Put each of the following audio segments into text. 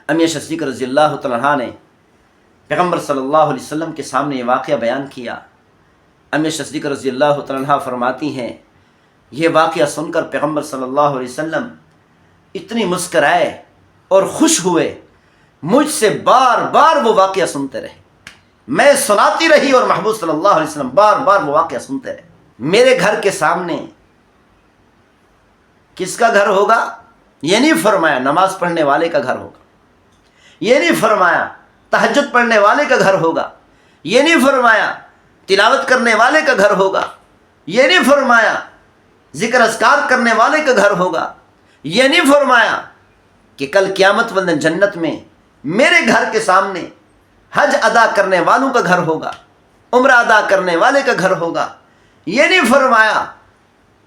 امی عائشہ صدیقہ رضی اللہ تعالیٰ عنہا نے پیغمبر صلی اللہ علیہ وسلم کے سامنے یہ واقعہ بیان کیا۔ امی عائشہ صدیقہ رضی اللہ تعالیٰ عنہا فرماتی ہیں یہ واقعہ سن کر پیغمبر صلی اللہ علیہ وسلم اتنی مسکرائے اور خوش ہوئے، مجھ سے بار بار وہ واقعہ سنتے رہے، میں سناتی رہی اور محبوب صلی اللہ علیہ وسلم بار بار وہ واقعہ سنتے رہے۔ میرے گھر کے سامنے کس کا گھر ہوگا؟ یہ نہیں فرمایا نماز پڑھنے والے کا گھر ہوگا، یہ نہیں فرمایا تہجد پڑھنے والے کا گھر ہوگا، یہ نہیں فرمایا تلاوت کرنے والے کا گھر ہوگا، یہ نہیں فرمایا ذکر اذکار کرنے والے کا گھر ہوگا، یہ نہیں فرمایا کہ کل قیامت والے دن جنت میں میرے گھر کے سامنے حج ادا کرنے والوں کا گھر ہوگا، عمرہ ادا کرنے والے کا گھر ہوگا، یہ نہیں فرمایا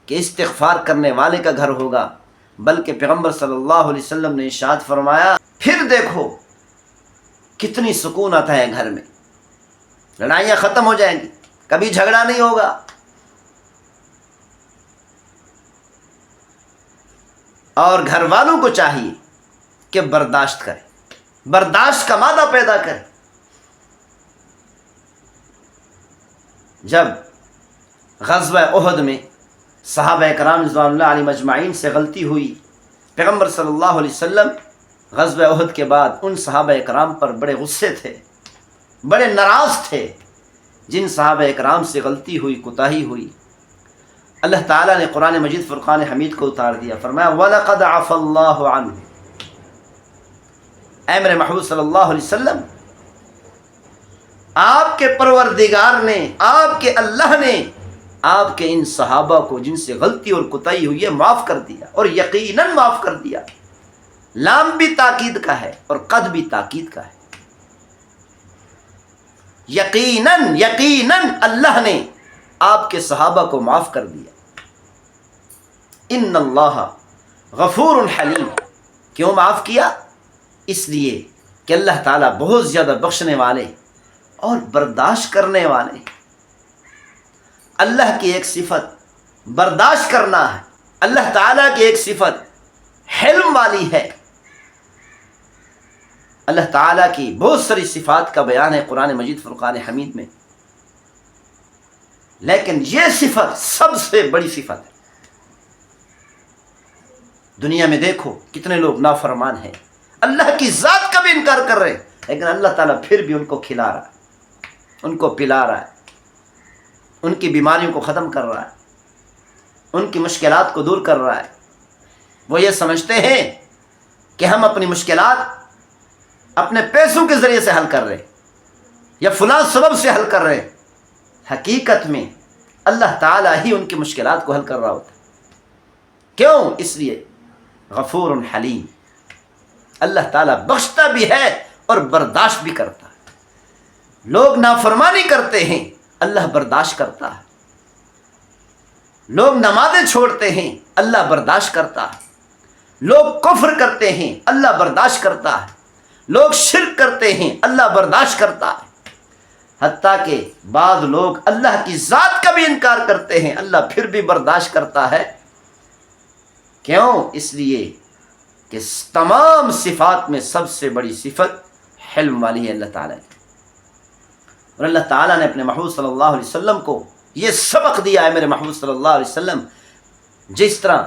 کہ استغفار کرنے والے کا گھر ہوگا، بلکہ پیغمبر صلی اللہ علیہ وسلم نے ارشاد فرمایا پھر دیکھو کتنی سکون آتا ہے گھر میں، لڑائیاں ختم ہو جائیں گی، کبھی جھگڑا نہیں ہوگا، اور گھر والوں کو چاہیے کہ برداشت کرے، برداشت کا مادہ پیدا کرے۔ جب غزوہ احد میں صحابہ کرام رضوان اللہ علیہم اجمعین سے غلطی ہوئی، پیغمبر صلی اللہ علیہ وسلم غزوہ احد کے بعد ان صحابہ کرام پر بڑے غصے تھے، بڑے ناراض تھے جن صحابہ کرام سے غلطی ہوئی، کوتاہی ہوئی۔ اللہ تعالیٰ نے قرآن مجید فرقان حمید کو اتار دیا، فرمایا وَلَقَدْ عَفَا اللَّهُ عَنْهُ، اے میرے محبوب صلی اللہ علیہ وسلم آپ کے پروردگار نے، آپ کے اللہ نے آپ کے ان صحابہ کو جن سے غلطی اور کوتاہی ہوئی ہے معاف کر دیا، اور یقیناً معاف کر دیا۔ لام بھی تاکید کا ہے اور قد بھی تاکید کا ہے، یقیناً یقیناً اللہ نے آپ کے صحابہ کو معاف کر دیا۔ ان اللہ غفور حلیم، کیوں معاف کیا؟ اس لیے کہ اللہ تعالیٰ بہت زیادہ بخشنے والے اور برداشت کرنے والے۔ اللہ کی ایک صفت برداشت کرنا ہے، اللہ تعالیٰ کی ایک صفت حلم والی ہے۔ اللہ تعالیٰ کی بہت ساری صفات کا بیان ہے قرآن مجید فرقان حمید میں، لیکن یہ صفت سب سے بڑی صفت ہے۔ دنیا میں دیکھو کتنے لوگ نافرمان ہیں، اللہ کی ذات کا بھی انکار کر رہے ہیں، لیکن اللہ تعالیٰ پھر بھی ان کو کھلا رہا ہے، ان کو پلا رہا ہے، ان کی بیماریوں کو ختم کر رہا ہے، ان کی مشکلات کو دور کر رہا ہے۔ وہ یہ سمجھتے ہیں کہ ہم اپنی مشکلات اپنے پیسوں کے ذریعے سے حل کر رہے یا فلاں سبب سے حل کر رہے، حقیقت میں اللہ تعالیٰ ہی ان کی مشکلات کو حل کر رہا ہوتا ہے۔ کیوں؟ اس لیے غفور حلیم، اللہ تعالیٰ بخشتا بھی ہے اور برداشت بھی کرتا ہے۔ لوگ نافرمانی کرتے ہیں، اللہ برداشت کرتا ہے، لوگ نمازیں چھوڑتے ہیں، اللہ برداشت کرتا ہے، لوگ کفر کرتے ہیں، اللہ برداشت کرتا ہے، لوگ شرک کرتے ہیں، اللہ برداشت کرتا ہے، حتیٰ کہ بعض لوگ اللہ کی ذات کا بھی انکار کرتے ہیں، اللہ پھر بھی برداشت کرتا ہے۔ کیوں؟ اس لیے کہ تمام صفات میں سب سے بڑی صفت حلم والی ہے اللہ تعالیٰ کی، اور اللہ تعالیٰ نے اپنے محبوب صلی اللہ علیہ وسلم کو یہ سبق دیا ہے۔ میرے محبوب صلی اللہ علیہ وسلم جس طرح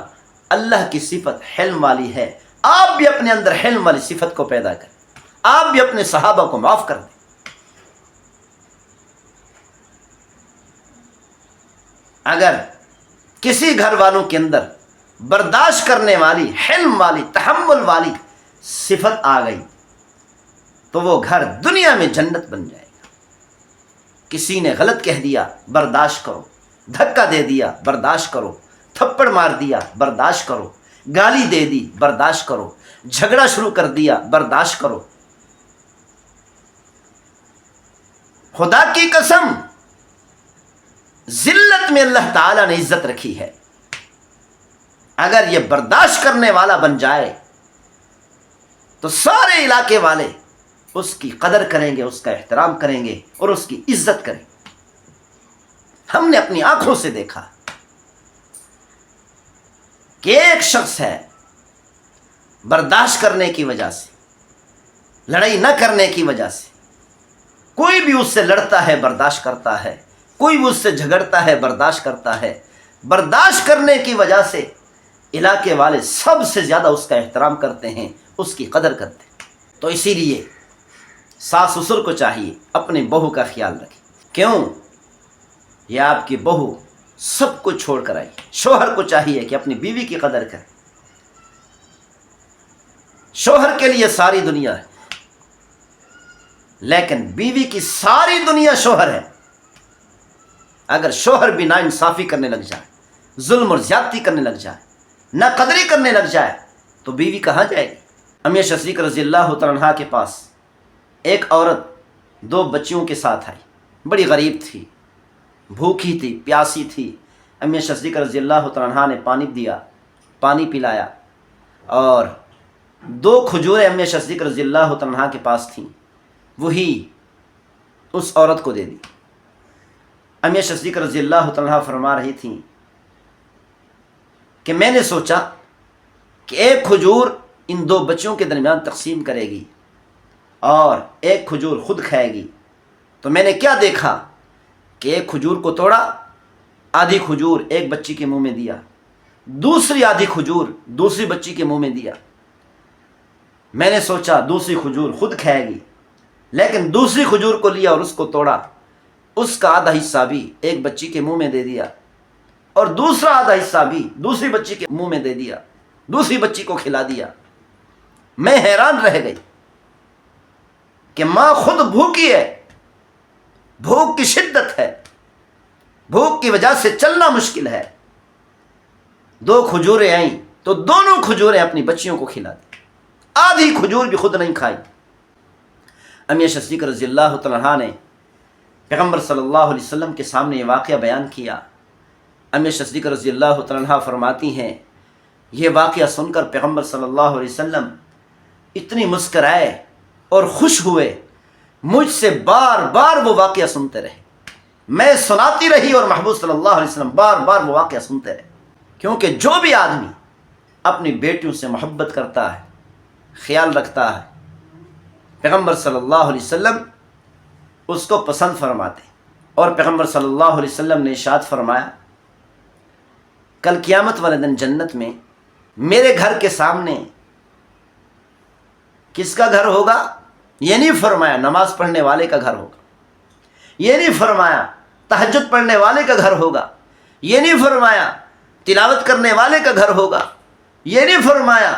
اللہ کی صفت حلم والی ہے، آپ بھی اپنے اندر حلم والی صفت کو پیدا کریں، آپ بھی اپنے صحابہ کو معاف کر دیں۔ اگر کسی گھر والوں کے اندر برداشت کرنے والی، حلم والی، تحمل والی صفت آ گئی تو وہ گھر دنیا میں جنت بن جائے گا۔ کسی نے غلط کہہ دیا، برداشت کرو، دھکا دے دیا، برداشت کرو، تھپڑ مار دیا، برداشت کرو، گالی دے دی، برداشت کرو، جھگڑا شروع کر دیا، برداشت کرو۔ خدا کی قسم ذلت میں اللہ تعالیٰ نے عزت رکھی ہے، اگر یہ برداشت کرنے والا بن جائے تو سارے علاقے والے اس کی قدر کریں گے، اس کا احترام کریں گے اور اس کی عزت کریں گے۔ ہم نے اپنی آنکھوں سے دیکھا کہ ایک شخص ہے برداشت کرنے کی وجہ سے لڑائی نہ کرنے کی وجہ سے کوئی بھی اس سے لڑتا ہے برداشت کرتا ہے، کوئی بھی اس سے جھگڑتا ہے برداشت کرتا ہے، برداشت کرنے کی وجہ سے علاقے والے سب سے زیادہ اس کا احترام کرتے ہیں، اس کی قدر کرتے ہیں۔ تو اسی لیے ساس سسر کو چاہیے اپنی بہو کا خیال رکھے۔ کیوں؟ یہ آپ کی بہو سب کو چھوڑ کر آئی۔ شوہر کو چاہیے کہ اپنی بیوی کی قدر کرے۔ شوہر کے لیے ساری دنیا ہے، لیکن بیوی کی ساری دنیا شوہر ہے۔ اگر شوہر بھی ناانصافی کرنے لگ جائے، ظلم اور زیادتی کرنے لگ جائے، نہ قدری کرنے لگ جائے، تو بیوی کہاں جائے گی؟ امی صدیق رضی اللہ تعالیٰ عنہا کے پاس ایک عورت 2 بچیوں کے ساتھ آئی، بڑی غریب تھی، بھوکی تھی، پیاسی تھی۔ امی صدیق رضی اللہ تعالیٰ عنہا نے پانی دیا، پانی پلایا، اور 2 کھجوریں امی صدیق رضی اللہ تعالیٰ عنہا کے پاس تھیں، وہی اس عورت کو دے دی۔ امی صدیق رضی اللہ تعالیٰ عنہا فرما رہی تھیں کہ میں نے سوچا کہ ایک کھجور ان 2 بچوں کے درمیان تقسیم کرے گی اور ایک کھجور خود کھائے گی، تو میں نے کیا دیکھا کہ ایک کھجور کو توڑا، آدھی کھجور ایک بچی کے منہ میں دیا، دوسری آدھی کھجور دوسری بچی کے منہ میں دیا۔ میں نے سوچا دوسری کھجور خود کھائے گی، لیکن دوسری کھجور کو لیا اور اس کو توڑا، اس کا آدھا حصہ بھی ایک بچی کے منہ میں دے دیا، اور دوسرا آدھا حصہ بھی دوسری بچی کے منہ میں دے دیا، دوسری بچی کو کھلا دیا۔ میں حیران رہ گئی کہ ماں خود بھوکی ہے، بھوک کی شدت ہے، بھوک کی وجہ سے چلنا مشکل ہے۔ 2 کھجوریں آئیں تو دونوں کھجوریں اپنی بچیوں کو کھلا دی، آدھی کھجور بھی خود نہیں کھائی۔ امی صدیق رضی اللہ تعالیٰ عنہا نے پیغمبر صلی اللہ علیہ وسلم کے سامنے یہ واقعہ بیان کیا۔ امی صدیق رضی اللہ تعالیٰ عنہا فرماتی ہیں، یہ واقعہ سن کر پیغمبر صلی اللہ علیہ وسلم اتنی مسکرائے اور خوش ہوئے، مجھ سے بار بار وہ واقعہ سنتے رہے، میں سناتی رہی اور محبوب صلی اللہ علیہ وسلم بار بار وہ واقعہ سنتے رہے۔ کیونکہ جو بھی آدمی اپنی بیٹیوں سے محبت کرتا ہے، خیال رکھتا ہے، پیغمبر صلی اللہ علیہ وسلم اس کو پسند فرماتے، اور پیغمبر صلی اللہ علیہ وسلم نے ارشاد فرمایا، کل قیامت والے دن جنت میں میرے گھر کے سامنے کس کا گھر ہوگا؟ یہ نہیں فرمایا نماز پڑھنے والے کا گھر ہوگا، یہ نہیں فرمایا تہجد پڑھنے والے کا گھر ہوگا، یہ نہیں فرمایا تلاوت کرنے والے کا گھر ہوگا، یہ نہیں فرمایا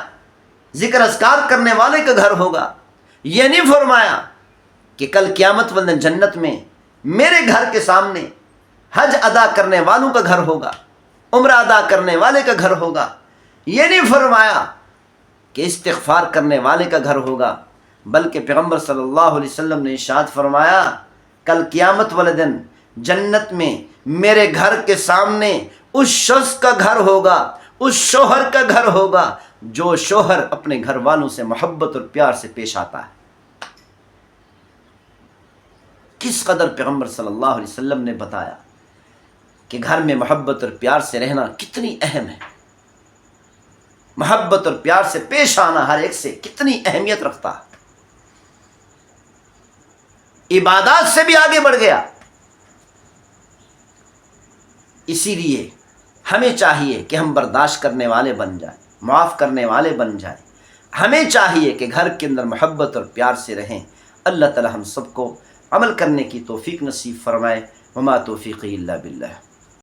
ذکر اذکار کرنے والے کا گھر ہوگا، یہ نہیں فرمایا کہ کل قیامت والے دن جنت میں میرے گھر کے سامنے حج ادا کرنے والوں کا گھر ہوگا، عمرہ ادا کرنے والے کا گھر ہوگا، یہ نہیں فرمایا کہ استغفار کرنے والے کا گھر ہوگا، بلکہ پیغمبر صلی اللہ علیہ وسلم نے ارشاد فرمایا، کل قیامت والے دن جنت میں میرے گھر کے سامنے اس شخص کا گھر ہوگا، اس شوہر کا گھر ہوگا جو شوہر اپنے گھر والوں سے محبت اور پیار سے پیش آتا ہے۔ کس قدر پیغمبر صلی اللہ علیہ وسلم نے بتایا کہ گھر میں محبت اور پیار سے رہنا کتنی اہم ہے، محبت اور پیار سے پیش آنا ہر ایک سے کتنی اہمیت رکھتا ہے۔ عبادات سے بھی آگے بڑھ گیا۔ اسی لیے ہمیں چاہیے کہ ہم برداشت کرنے والے بن جائیں، معاف کرنے والے بن جائیں۔ ہمیں چاہیے کہ گھر کے اندر محبت اور پیار سے رہیں۔ اللہ تعالی ہم سب کو عمل کرنے کی توفیق نصیب فرمائے۔ وما توفیقی الا باللہ۔